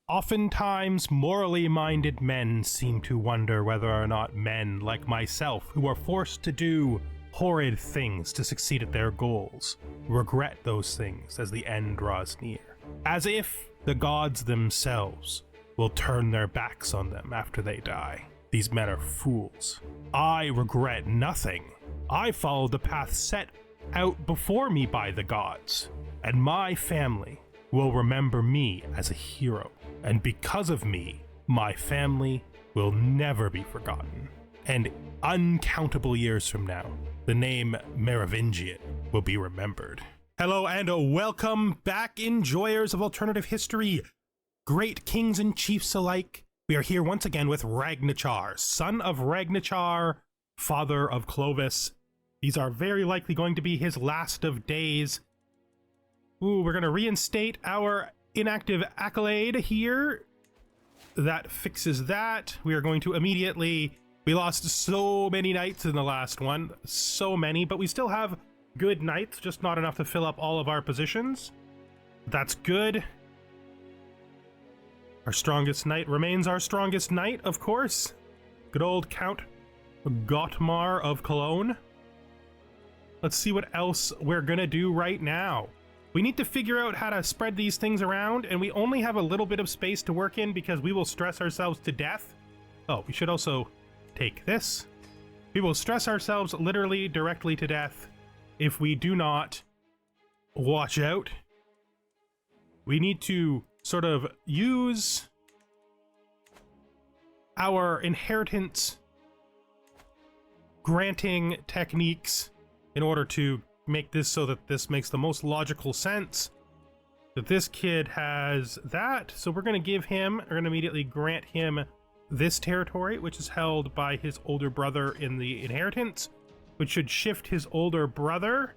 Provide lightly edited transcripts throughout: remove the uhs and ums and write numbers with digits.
Oftentimes, morally minded men seem to wonder whether or not men like myself, who are forced to do horrid things to succeed at their goals, regret those things as the end draws near. As if the gods themselves will turn their backs on them after they die. These men are fools. I regret nothing. I followed the path set out before me by the gods, and my family will remember me as a hero. And because of me, my family will never be forgotten. And uncountable years from now, the name Merovingian will be remembered. Hello and welcome back, enjoyers of alternative history, great kings and chiefs alike. We are here once again with Ragnachar, son of Ragnachar, father of Clovis. These are very likely going to be his last of days. Ooh, we're going to reinstate our inactive accolade here. That fixes that. We are going to immediately... We lost so many knights in the last one. So many, but we still have good knights, just not enough to fill up all of our positions. That's good. Our strongest knight remains our strongest knight, of course. Good old Count Gottmar of Cologne. Let's see what else we're gonna do right now. We need to figure out how to spread these things around, and we only have a little bit of space to work in because we will stress ourselves to death. Oh, we should also take this. We will stress ourselves literally directly to death if we do not watch out. We need to sort of use our inheritance granting techniques in order to make this so that this makes the most logical sense. That this kid has that, so we're going to give him, we're going to immediately grant him this territory, which is held by his older brother in the inheritance, which should shift his older brother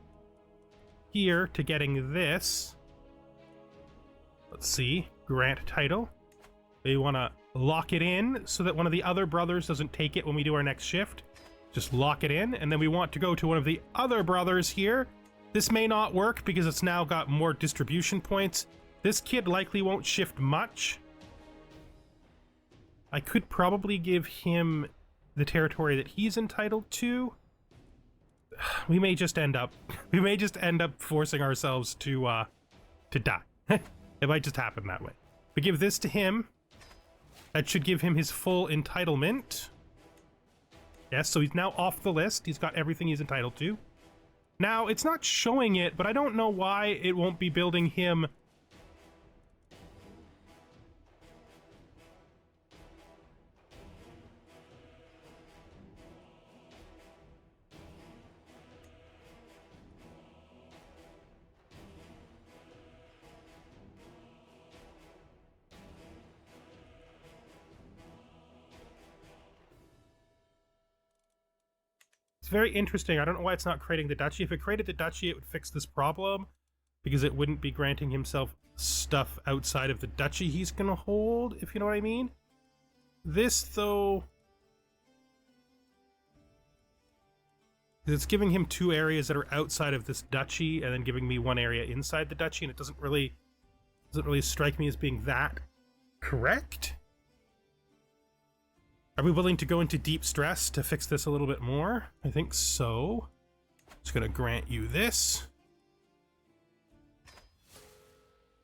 here to getting this. Let's see, grant title. They want to lock it in so that one of the other brothers doesn't take it when we do our next shift. Just lock it in, and then we want to go to one of the other brothers here. This may not work because it's now got more distribution points. This kid likely won't shift much. I could probably give him the territory that he's entitled to. We may just end up forcing ourselves to die. It might just happen that way. We give this to him. That should give him his full entitlement. Yes, so he's now off the list. He's got everything he's entitled to. Now, it's not showing it, but I don't know why it won't be building him. Very interesting. I don't know why it's not creating the duchy. If it created the duchy, it would fix this problem because it wouldn't be granting himself stuff outside of the duchy he's gonna hold, if you know what I mean. This, though, it's giving him two areas that are outside of this duchy and then giving me one area inside the duchy, and it doesn't really strike me as being that correct. Are we willing to go into deep stress to fix this a little bit more? I think so. Just gonna grant you this.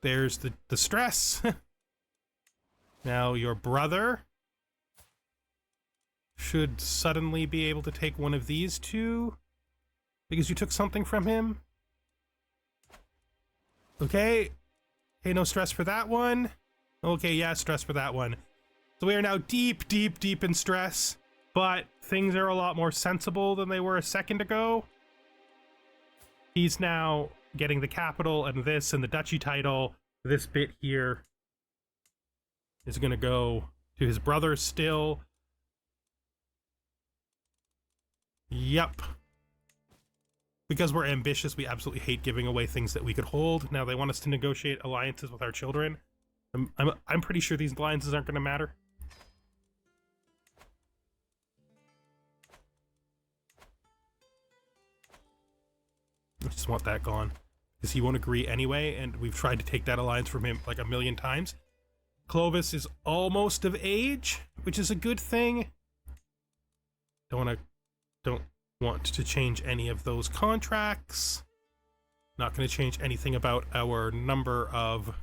There's the stress. Now your brother should suddenly be able to take one of these two because you took something from him. Okay. Okay, no stress for that one. Okay, yeah, stress for that one. So we are now deep, deep, deep in stress, but things are a lot more sensible than they were a second ago. He's now getting the capital and this and the duchy title. This bit here is going to go to his brother still. Yep. Because we're ambitious, we absolutely hate giving away things that we could hold. Now they want us to negotiate alliances with our children. I'm pretty sure these alliances aren't going to matter. I just want that gone because he won't agree anyway, and we've tried to take that alliance from him like a million times. Clovis is almost of age, which is a good thing. Don't want to change any of those contracts. Not going to change anything about our number of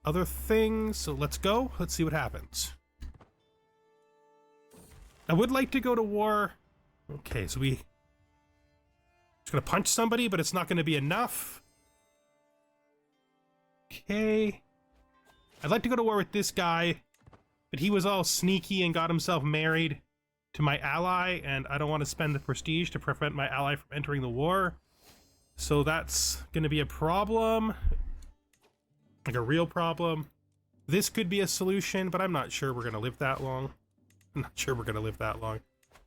other things. So let's go. Let's see what happens. I would like to go to war. Okay, so we just gonna punch somebody, but it's not going to be enough. Okay. I'd like to go to war with this guy, but he was all sneaky and got himself married to my ally, and I don't want to spend the prestige to prevent my ally from entering the war. So that's going to be a problem. Like a real problem. This could be a solution, but I'm not sure we're going to live that long. I'm not sure we're going to live that long.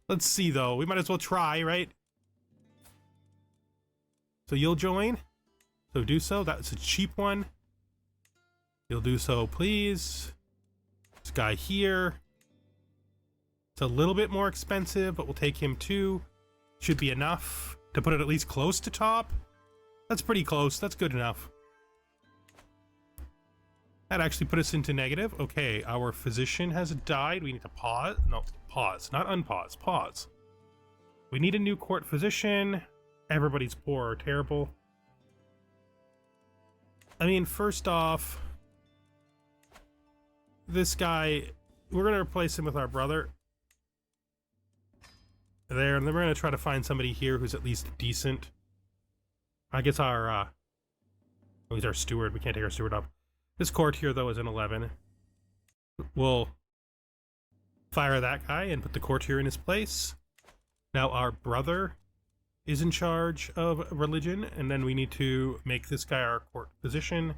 Let's see, though. We might as well try, right? So you'll join. So do so. That's a cheap one. You'll do so, please. This guy here. It's a little bit more expensive, but we'll take him too. Should be enough to put it at least close to top. That's pretty close. That's good enough. That actually put us into negative. Okay, our physician has died. We need to pause. No, pause. Not unpause. Pause. We need a new court physician. Everybody's poor or terrible. I mean, first off, this guy, we're going to replace him with our brother. There, and then we're going to try to find somebody here who's at least decent. I guess our, oh, he's our steward. We can't take our steward up. This court here, though, is an 11. We'll fire that guy and put the court here in his place. Now our brother is in charge of religion, and then we need to make this guy our court physician,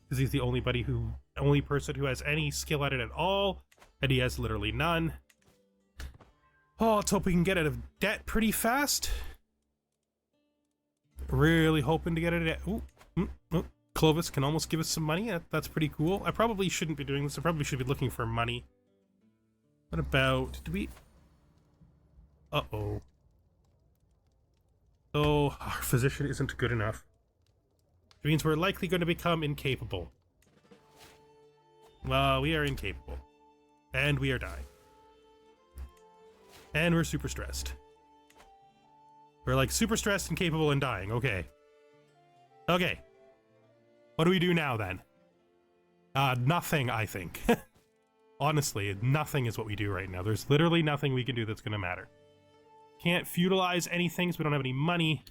because he's the only person who has any skill at it at all, and he has literally none. Oh, let's hope we can get out of debt pretty fast. Really hoping to get out of debt. Ooh, Clovis can almost give us some money. That's pretty cool. I probably shouldn't be doing this. I probably should be looking for money. What about... do we... Uh-oh. Oh, our physician isn't good enough. It means we're likely going to become incapable. Well, we are incapable. And we are dying. And we're super stressed. We're like super stressed, incapable, and dying. Okay. Okay. What do we do now then? Nothing, I think. Honestly, nothing is what we do right now. There's literally nothing we can do that's going to matter. Can't feudalize anything because we don't have any money.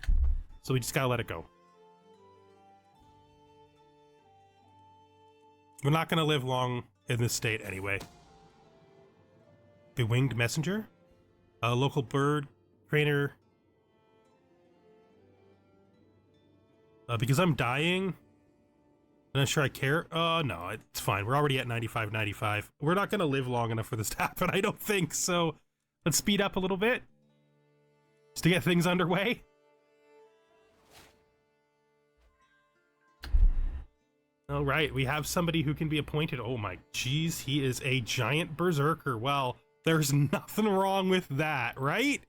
So we just gotta let it go. We're not gonna live long in this state anyway. The winged messenger? A local bird trainer. Because I'm dying. I'm not sure I care. No, it's fine. We're already at 95. We're not gonna live long enough for this to happen, I don't think. So let's speed up a little bit. Just to get things underway. All right, we have somebody who can be appointed. Oh my geez, he is a giant berserker. Well, there's nothing wrong with that, right?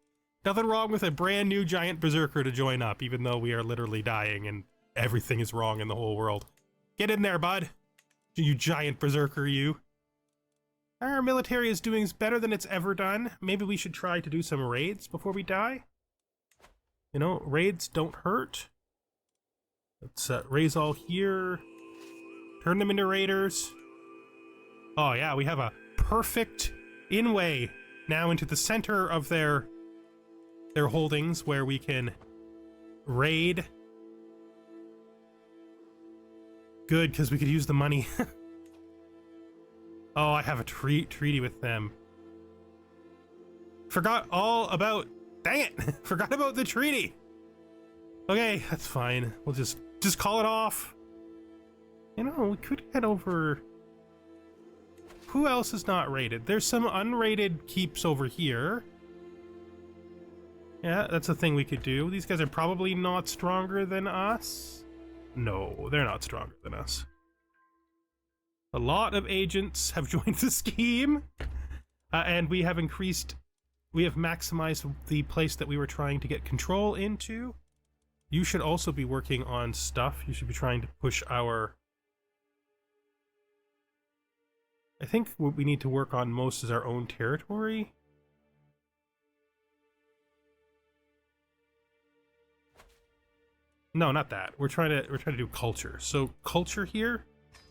Nothing wrong with a brand new giant berserker to join up, even though we are literally dying and everything is wrong in the whole world. Get in there, bud. You giant berserker, you. Our military is doing better than it's ever done. Maybe we should try to do some raids before we die. You know, raids don't hurt. Let's raise all here. Turn them into raiders. Oh yeah, we have a perfect in-way now into the center of their holdings where we can raid. Good, because we could use the money. Oh, I have a treaty with them. Forgot all about... Dang it! Forgot about the treaty! Okay, that's fine. We'll just call it off. You know, we could head over... Who else is not rated? There's some unrated keeps over here. Yeah, that's a thing we could do. These guys are probably not stronger than us. No, they're not stronger than us. A lot of agents have joined the scheme. And we have maximized the place that we were trying to get control into. You should also be working on stuff. You should be trying to push our I think what we need to work on most is our own territory. No, not that. We're trying to do culture. So culture here,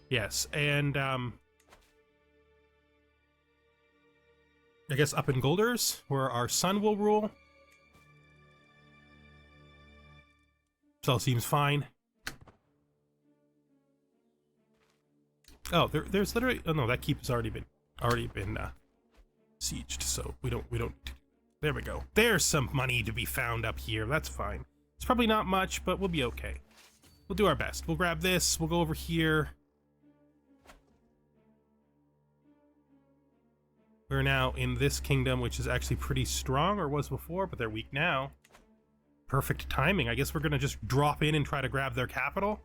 yes, and I guess up in Golders, where our son will rule. This all seems fine. Oh, there's literally, oh no, that keep has already been sieged, so we don't. There we go. There's some money to be found up here. That's fine. It's probably not much, but we'll be okay. We'll do our best. We'll grab this. We'll go over here. We're now in this kingdom, which is actually pretty strong, or was before, but they're weak now. Perfect timing. I guess we're gonna just drop in and try to grab their capital.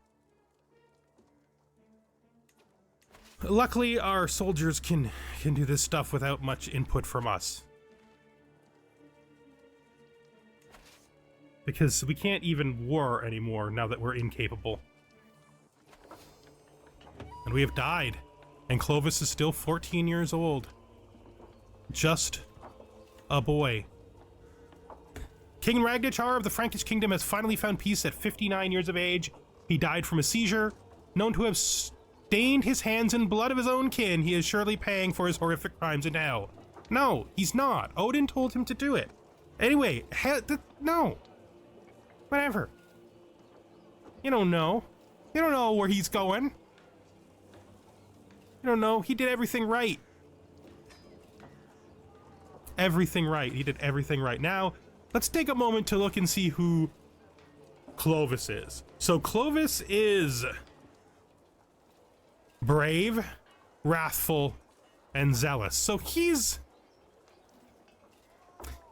Luckily, our soldiers can do this stuff without much input from us. Because we can't even war anymore now that we're incapable. And we have died. And Clovis is still 14 years old. Just a boy. King Ragnachar of the Frankish kingdom has finally found peace at 59 years of age. He died from a seizure. Known to have stained his hands in blood of his own kin, he is surely paying for his horrific crimes in hell. No, he's not. Odin told him to do it. Anyway, no. Whatever. You don't know. You don't know where he's going. You don't know. He did everything right. Everything right. He did everything right. Now, let's take a moment to look and see who Clovis is. So Clovis is brave, wrathful, and zealous. So he's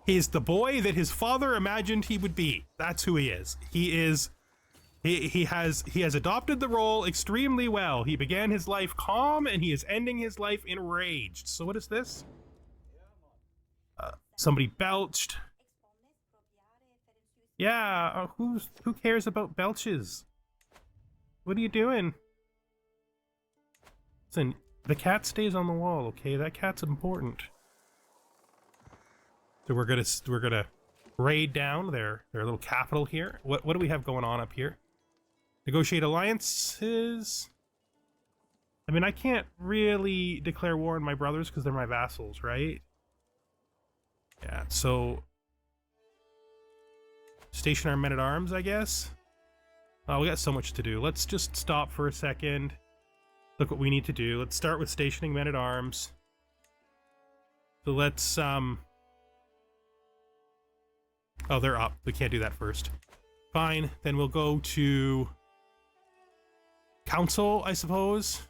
the boy that his father imagined he would be. That's who he is. He has adopted the role extremely well. He began his life calm and he is ending his life enraged. So what is this? Somebody belched. Yeah, who cares about belches? What are you doing? Listen, the cat stays on the wall, okay? That cat's important. So we're gonna raid down their little capital here. What do we have going on up here? Negotiate alliances. I mean, I can't really declare war on my brothers because they're my vassals, right? Yeah, so station our men-at-arms, I guess. Oh, we got so much to do. Let's just stop for a second. Look what we need to do. Let's start with stationing men-at-arms. So let's oh, they're up. We can't do that first. Fine, then we'll go to council, I suppose.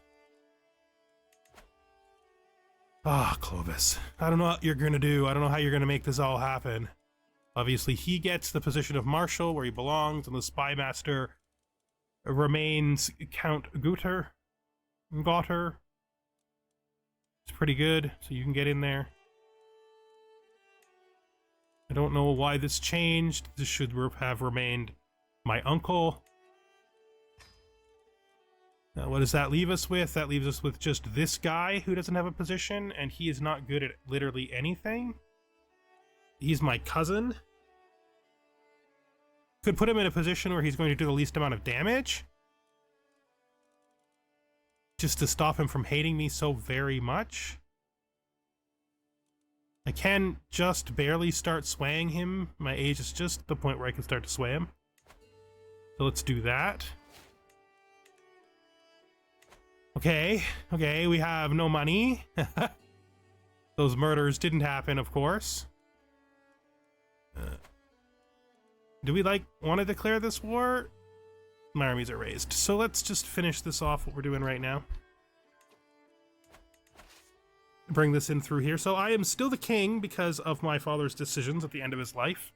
Ah, Clovis. I don't know what you're gonna do. I don't know how you're gonna make this all happen. Obviously, he gets the position of Marshal where he belongs, and the Spy Master remains Count Guter. It's pretty good, so you can get in there. I don't know why this changed. This should have remained my uncle. Now, what does that leave us with? That leaves us with just this guy who doesn't have a position, and he is not good at literally anything. He's my cousin. Could put him in a position where he's going to do the least amount of damage. Just to stop him from hating me so very much. I can just barely start swaying him. My age is just the point where I can start to sway him. So let's do that. Okay, we have no money. Those murders didn't happen, of course. Do we, want to declare this war? My armies are raised. So let's just finish this off, what we're doing right now. Bring this in through here. So I am still the king because of my father's decisions at the end of his life.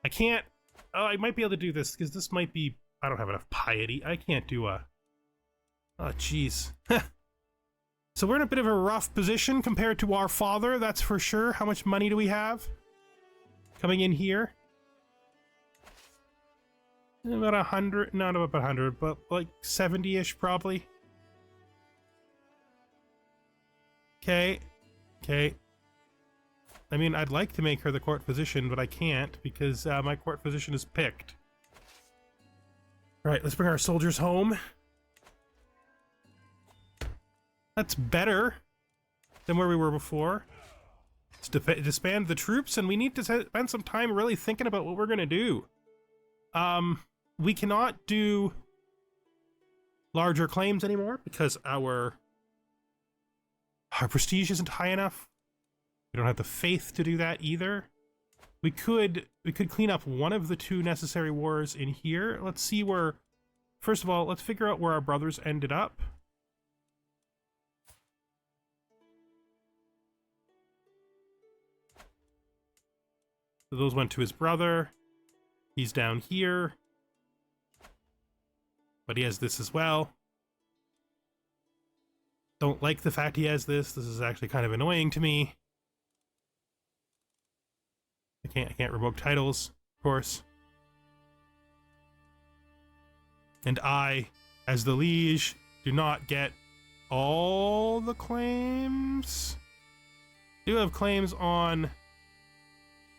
I can't... Oh, I might be able to do this, because this might be... I don't have enough piety. I can't do a... Oh, jeez. So we're in a bit of a rough position compared to our father, that's for sure. How much money do we have coming in here? About 100, not about 100, but like 70-ish probably. Okay. Okay. I mean, I'd like to make her the court physician, but I can't because my court physician is picked. All right, let's bring our soldiers home. That's better than where we were before. Let's disband the troops, and we need to spend some time really thinking about what we're going to do. We cannot do larger claims anymore because our prestige isn't high enough. We don't have the faith to do that either. We could clean up one of the two necessary wars in here. Let's see where... First of all, let's figure out where our brothers ended up. So those went to his brother. He's down here. But he has this as well. Don't like the fact he has this. This is actually kind of annoying to me. I can't revoke titles, of course. And I, as the liege, do not get all the claims. I do have claims on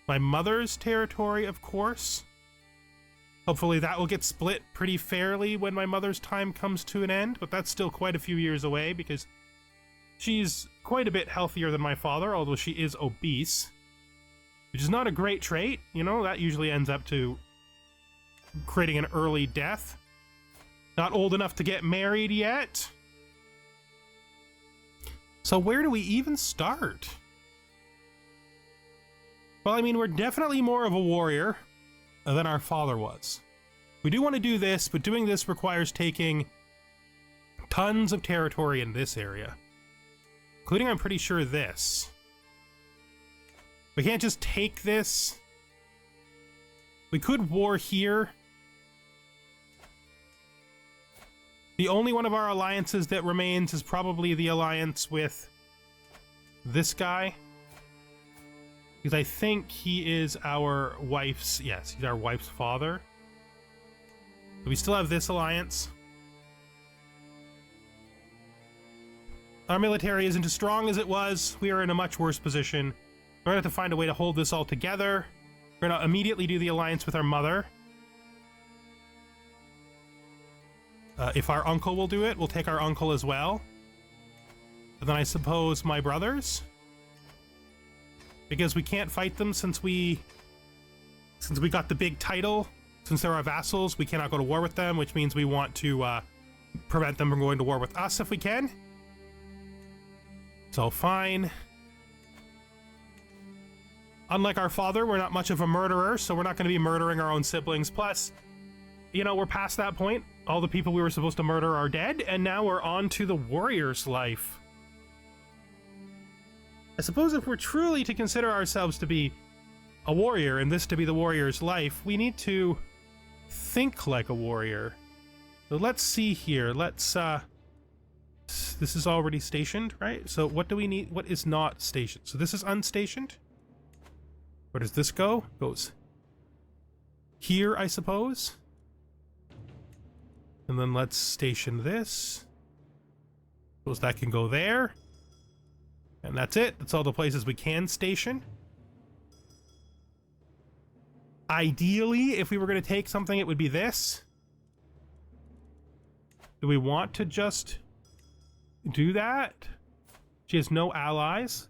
my mother's territory, of course. Hopefully that will get split pretty fairly when my mother's time comes to an end, but that's still quite a few years away because she's quite a bit healthier than my father, although she is obese. Which is not a great trait, you know, that usually ends up to creating an early death. Not old enough to get married yet. So where do we even start? Well, I mean, we're definitely more of a warrior than our father was. We do want to do this, but doing this requires taking tons of territory in this area. Including, I'm pretty sure, this. We can't just take this. We could war here. The only one of our alliances that remains is probably the alliance with this guy. Because I think he is our wife's... Yes, he's our wife's father. So we still have this alliance. Our military isn't as strong as it was. We are in a much worse position. We're going to have to find a way to hold this all together. We're going to immediately do the alliance with our mother. If our uncle will do it, we'll take our uncle as well. And then I suppose my brothers. Because we can't fight them since we got the big title. Since they're our vassals, we cannot go to war with them, which means we want to prevent them from going to war with us if we can. So fine. Unlike our father, we're not much of a murderer, so we're not going to be murdering our own siblings. Plus, you know, we're past that point. All the people we were supposed to murder are dead, and now we're on to the warrior's life. I suppose if we're truly to consider ourselves to be a warrior, and this to be the warrior's life, we need to think like a warrior. So let's see here. Let's, this is already stationed, right? So what do we need? What is not stationed? So this is unstationed. Where does this go? Goes here, I suppose. And then let's station this. Suppose that can go there. And that's it. That's all the places we can station. Ideally, if we were going to take something, it would be this. Do we want to just do that? She has no allies.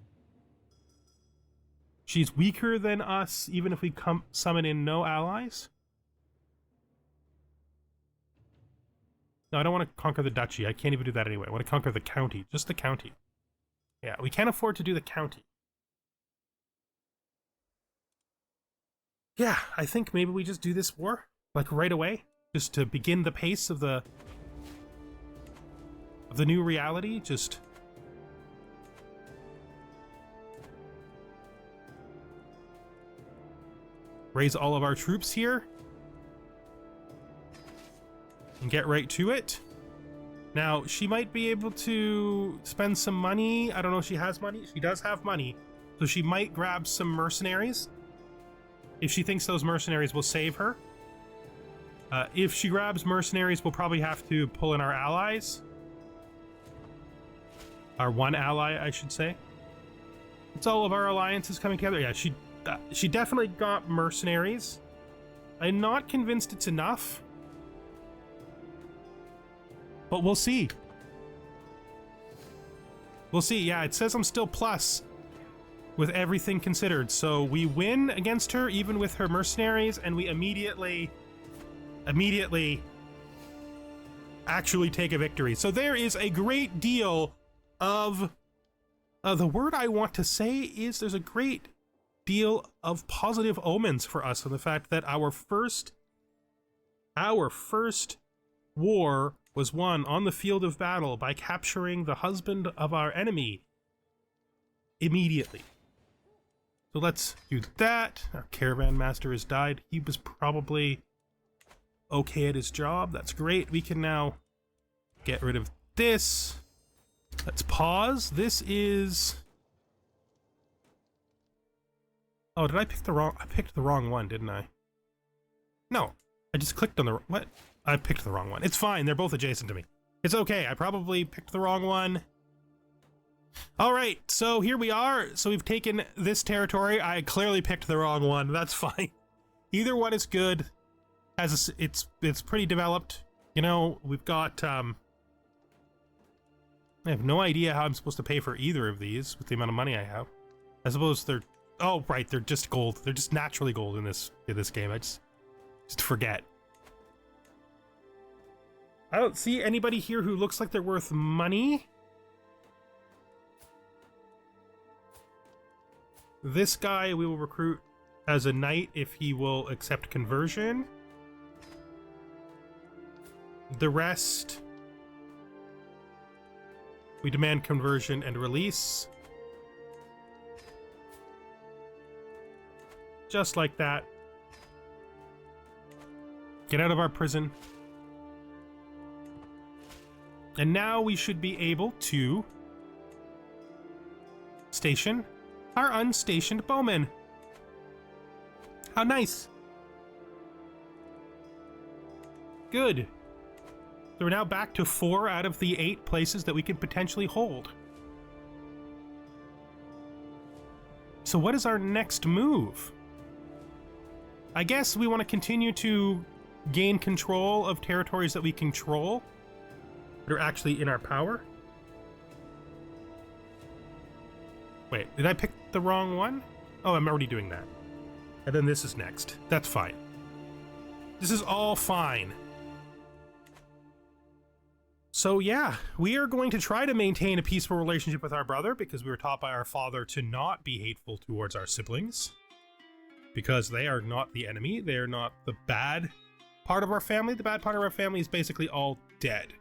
She's weaker than us, even if we summon in no allies. No, I don't want to conquer the duchy. I can't even do that anyway. I want to conquer the county. Just the county. Yeah, we can't afford to do the county. Yeah, I think maybe we just do this war, like right away, just to begin the pace of the new reality. Just raise all of our troops here and get right to it. Now, she might be able to spend some money. I don't know if she has money. She does have money, so she might grab some mercenaries if she thinks those mercenaries will save her. If she grabs mercenaries, we'll probably have to pull in our allies. Our one ally, I should say. It's all of our alliances coming together. Yeah, she definitely got mercenaries. I'm not convinced it's enough, but we'll see. We'll see. Yeah, it says I'm still plus with everything considered. So we win against her even with her mercenaries, and we immediately actually take a victory. So there is a great deal of the word I want to say is there's a great deal of positive omens for us in the fact that our first war was won on the field of battle by capturing the husband of our enemy immediately. So let's do that. Our caravan master has died. He was probably okay at his job. That's great. We can now get rid of this. Let's pause. This is... Oh, did I pick the wrong... I picked the wrong one, didn't I? No. I just clicked on the... What? I picked the wrong one. It's fine. They're both adjacent to me. It's okay. I probably picked the wrong one. All right. So here we are. So we've taken this territory. I clearly picked the wrong one. That's fine. Either one is good. It's pretty developed. You know, we've got... I have no idea how I'm supposed to pay for either of these with the amount of money I have. I suppose they're... Oh, right, they're just gold. They're just naturally gold in this game. I just forget. I don't see anybody here who looks like they're worth money. This guy we will recruit as a knight if he will accept conversion. The rest... we demand conversion and release. Just like that. Get out of our prison. And now we should be able to station our unstationed bowmen. How nice. Good. So we're now back to 4 out of the 8 places that we could potentially hold. So what is our next move? I guess we want to continue to gain control of territories that we control, that are actually in our power. Wait, did I pick the wrong one? Oh, I'm already doing that. And then this is next. That's fine. This is all fine. So yeah, we are going to try to maintain a peaceful relationship with our brother because we were taught by our father to not be hateful towards our siblings. Because they are not the enemy. They are not the bad part of our family. The bad part of our family is basically all dead.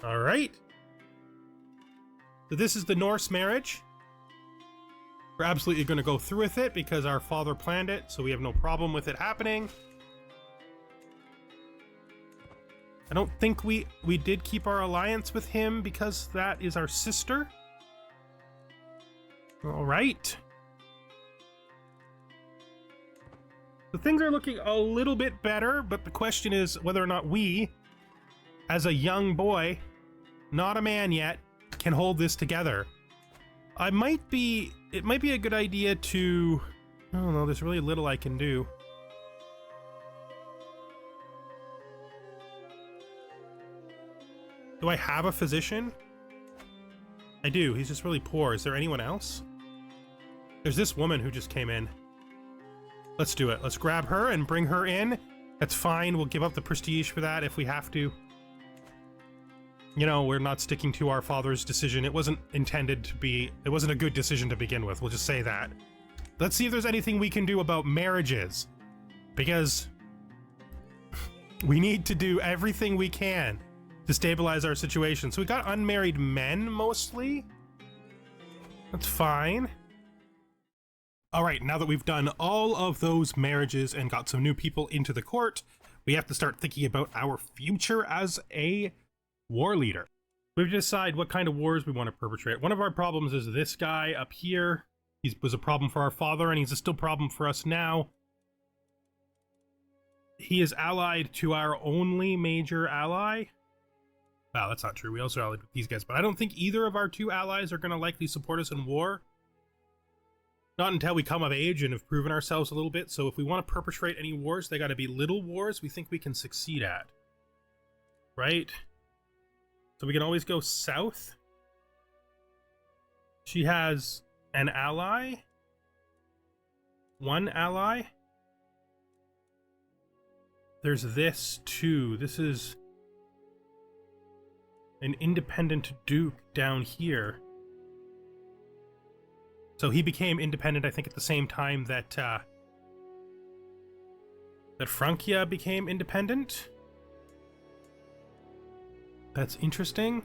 All right. So this is the Norse marriage. We're absolutely going to go through with it because our father planned it, so we have no problem with it happening. I don't think we did keep our alliance with him because that is our sister. All right. So things are looking a little bit better, but the question is whether or not we, as a young boy, not a man yet, can hold this together. It might be a good idea to... I don't know, there's really little I can do. Do I have a physician? I do. He's just really poor. Is there anyone else? There's this woman who just came in. Let's do it. Let's grab her and bring her in. That's fine. We'll give up the prestige for that if we have to. You know, we're not sticking to our father's decision. It wasn't intended to be... It wasn't a good decision to begin with. We'll just say that. Let's see if there's anything we can do about marriages. Because we need to do everything we can to stabilize our situation. So we got unmarried men, mostly. That's fine. All right, now that we've done all of those marriages and got some new people into the court, we have to start thinking about our future as a war leader. We have to decide what kind of wars we want to perpetrate. One of our problems is this guy up here. He was a problem for our father, and he's still a problem for us now. He is allied to our only major ally. Wow, that's not true. We also allied with these guys, but I don't think either of our two allies are going to likely support us in war. Not until we come of age and have proven ourselves a little bit. So if we want to perpetrate any wars, they got to be little wars we think we can succeed at. Right? So we can always go south. She has an ally. One ally. There's this too. This is an independent duke down here. So he became independent, I think, at the same time that that Francia became independent. That's interesting.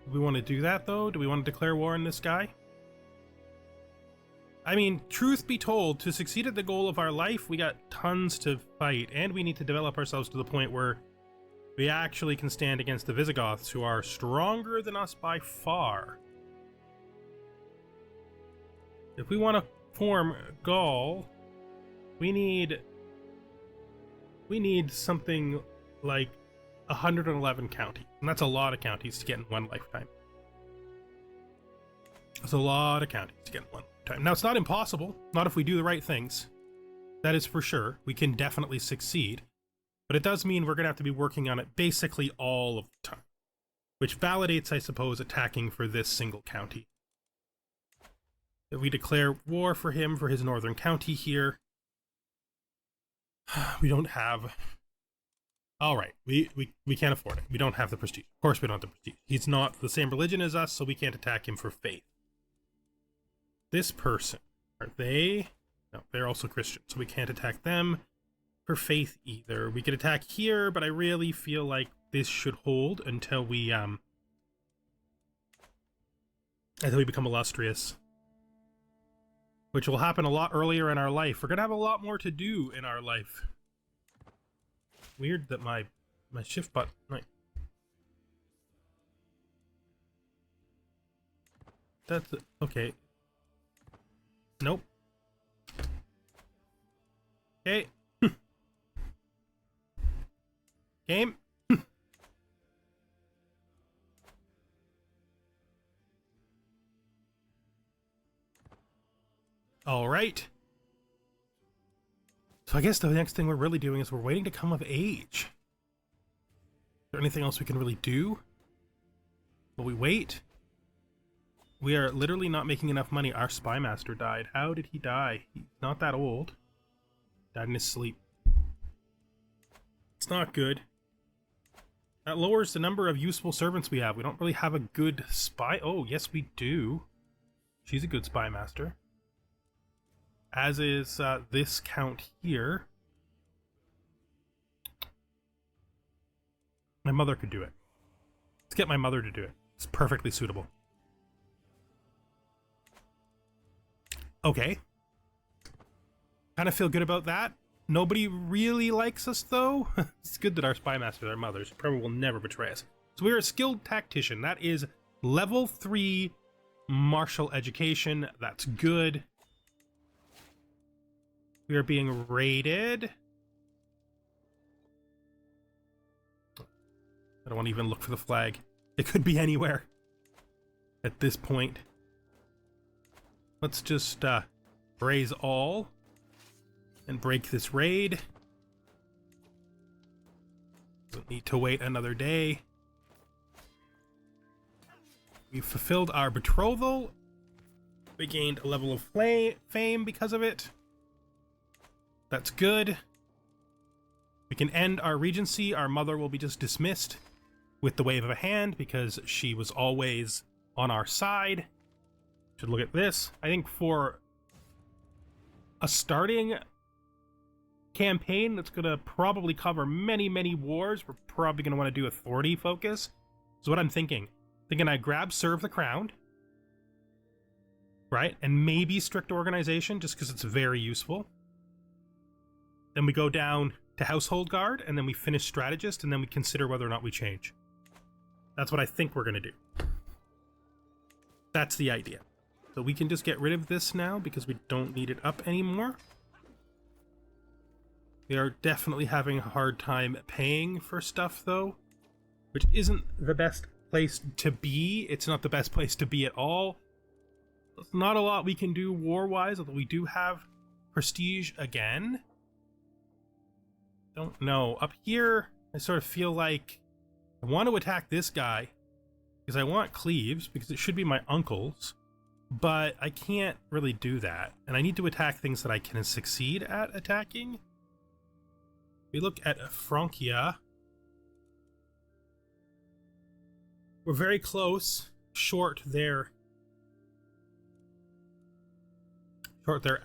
Do we want to do that, though? Do we want to declare war on this guy? I mean, truth be told, to succeed at the goal of our life, we got tons to fight, and we need to develop ourselves to the point where we actually can stand against the Visigoths, who are stronger than us by far. If we want to form Gaul, we need something like 111 counties, and that's a lot of counties to get in one lifetime. That's a lot of counties to get in one lifetime. Now, it's not impossible, not if we do the right things. That is for sure. We can definitely succeed. But it does mean we're going to have to be working on it basically all of the time. Which validates, I suppose, attacking for this single county. If we declare war for him for his northern county here, we don't have... Alright, we can't afford it. We don't have the prestige. Of course we don't have the prestige. He's not the same religion as us, so we can't attack him for faith. This person, are they... No, they're also Christian, so we can't attack them for faith either. We could attack here, but I really feel like this should hold until we become illustrious. Which will happen a lot earlier in our life. We're gonna have a lot more to do in our life. Weird that my shift button... Right. That's... Okay. Nope. Okay. Game. All right. So I guess the next thing we're really doing is we're waiting to come of age. Is there anything else we can really do? Will we wait? We are literally not making enough money. Our spy master died. How did he die? He's not that old. Died in his sleep. It's not good. That lowers the number of useful servants we have. We don't really have a good spy. Oh, yes, we do. She's a good spy master. As is this count here. My mother could do it. Let's get my mother to do it. It's perfectly suitable. Okay. Kind of feel good about that. Nobody really likes us, though. It's good that our spy masters are mothers. Probably will never betray us. So we're a skilled tactician. That is level 3 martial education. That's good. We are being raided. I don't want to even look for the flag. It could be anywhere at this point. Let's just raise all and break this raid. Don't need to wait another day. We fulfilled our betrothal. We gained a level of fame because of it. That's good. We can end our regency. Our mother will be just dismissed with the wave of a hand because she was always on our side. Should look at this. I think for a starting campaign that's going to probably cover many, many wars, we're probably going to want to do authority focus. So what I'm thinking I grab Serve the Crown, right? And maybe Strict Organization, just because it's very useful. Then we go down to Household Guard, and then we finish Strategist, and then we consider whether or not we change. That's what I think we're going to do. That's the idea. So we can just get rid of this now, because we don't need it up anymore. We are definitely having a hard time paying for stuff, though. which isn't the best place to be. It's not the best place to be at all. There's not a lot we can do war-wise, although we do have prestige again. Don't know. Up here, I sort of feel like I want to attack this guy because I want cleaves, because it should be my uncle's, but I can't really do that. And I need to attack things that I can succeed at attacking. We look at Francia. We're very close, short their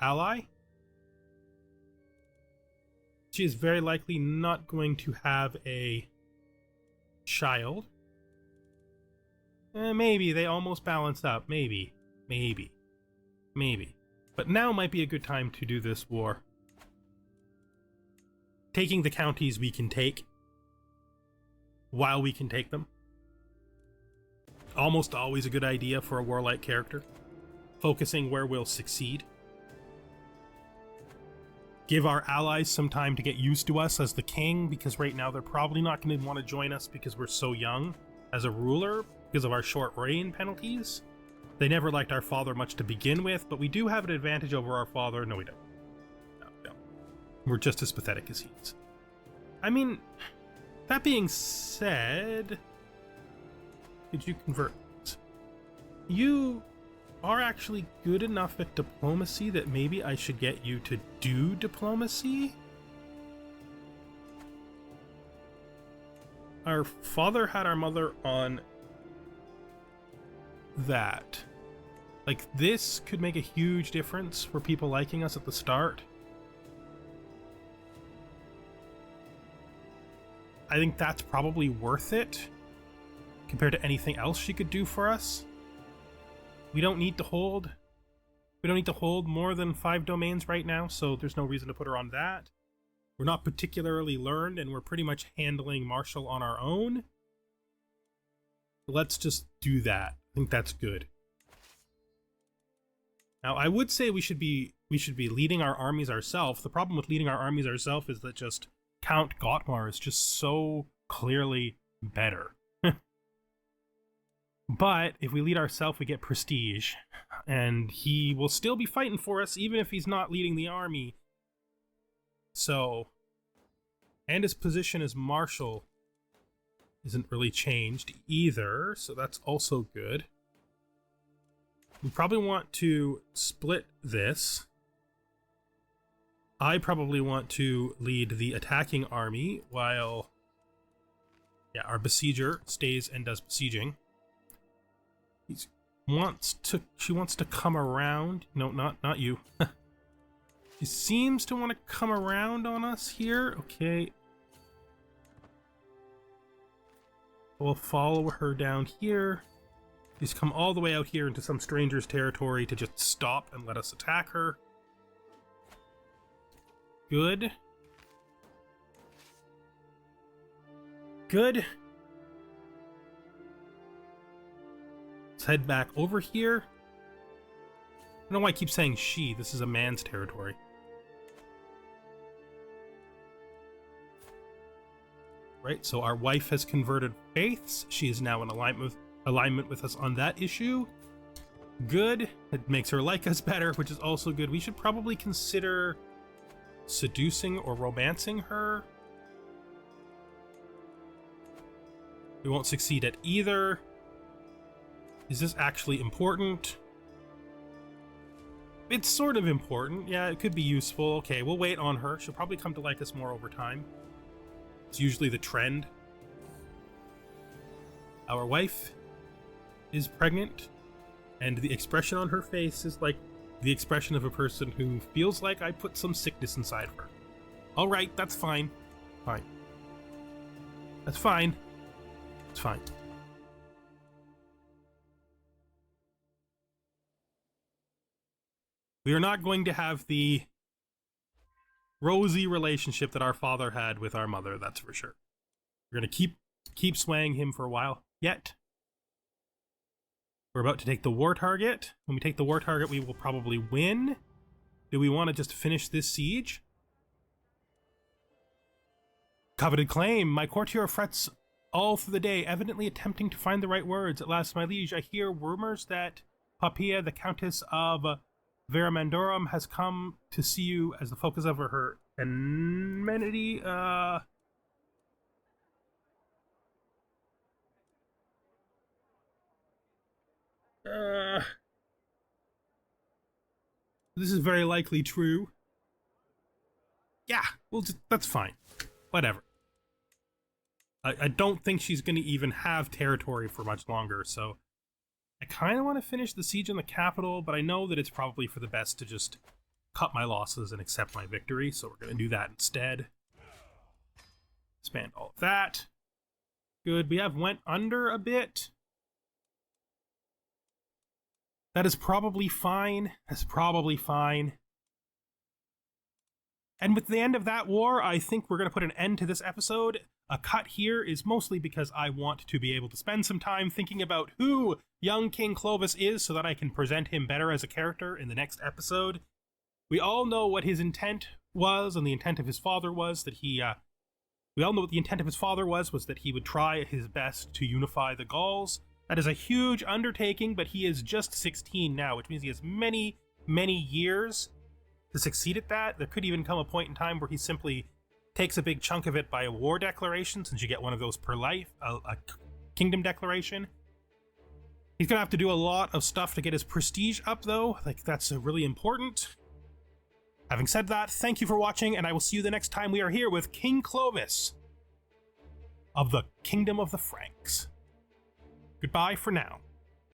ally. She is very likely not going to have a child. Maybe they almost balance up. Maybe. But now might be a good time to do this war. Taking the counties we can take while we can take them. Almost always a good idea for a warlike character. Focusing where we'll succeed. Give our allies some time to get used to us as the king, because right now they're probably not going to want to join us because we're so young as a ruler, because of our short reign penalties. They never liked our father much to begin with, but we do have an advantage over our father. No, we don't. No. We're just as pathetic as he is. I mean, that being said, did you convert? You are actually good enough at diplomacy that maybe I should get you to do diplomacy? Our father had our mother on that. Like, this could make a huge difference for people liking us at the start. I think that's probably worth it compared to anything else she could do for us. We don't need to hold more than 5 domains right now, so there's no reason to put her on that. We're not particularly learned, and we're pretty much handling Marshall on our own. Let's just do that. I think that's good. Now, I would say we should be leading our armies ourselves. The problem with leading our armies ourselves is that just Count Gottmar is just so clearly better. But if we lead ourselves, we get prestige, and he will still be fighting for us even if he's not leading the army. So, and his position as marshal isn't really changed either, so that's also good. We probably want to split this. I probably want to lead the attacking army while our besieger stays and does besieging. She wants to come around. No, not you. She seems to want to come around on us here. Okay. We'll follow her down here. She's come all the way out here into some stranger's territory to just stop and let us attack her. Good. Good. Let's head back over here. I don't know why I keep saying she. This is a man's territory. Right, so our wife has converted faiths. She is now in alignment with us on that issue. Good. It makes her like us better, which is also good. We should probably consider seducing or romancing her. We won't succeed at either. Is this actually important? It's sort of important. Yeah, it could be useful. Okay, we'll wait on her. She'll probably come to like us more over time. It's usually the trend. Our wife is pregnant, and the expression on her face is like the expression of a person who feels like I put some sickness inside of her. All right, that's fine. Fine. That's fine. It's fine. We are not going to have the rosy relationship that our father had with our mother, that's for sure. We're going to keep swaying him for a while yet. We're about to take the war target. When we take the war target, we will probably win. Do we want to just finish this siege? Coveted claim. My courtier frets all through the day, evidently attempting to find the right words. At last, my liege, I hear rumors that Poppaea, the Countess of Veramandorum, has come to see you as the focus of her amenity. This is very likely true. Yeah, well, that's fine. Whatever. I don't think she's going to even have territory for much longer, so I kind of want to finish the siege on the capital, but I know that it's probably for the best to just cut my losses and accept my victory, so we're going to do that instead. Expand all of that. Good, we have went under a bit. That is probably fine. That's probably fine. And with the end of that war, I think we're going to put an end to this episode. A cut here is mostly because I want to be able to spend some time thinking about who young King Clovis is so that I can present him better as a character in the next episode. We all know what his intent was, and the intent of his father was that he... we all know what the intent of his father was that he would try his best to unify the Gauls. That is a huge undertaking, but he is just 16 now, which means he has many, many years to succeed at that. There could even come a point in time where he simply takes a big chunk of it by a war declaration, since you get one of those per life, a kingdom declaration. He's gonna have to do a lot of stuff to get his prestige up, though. Like, that's really important. Having said that, thank you for watching, and I will see you the next time we are here with King Clovis of the Kingdom of the Franks. Goodbye for now.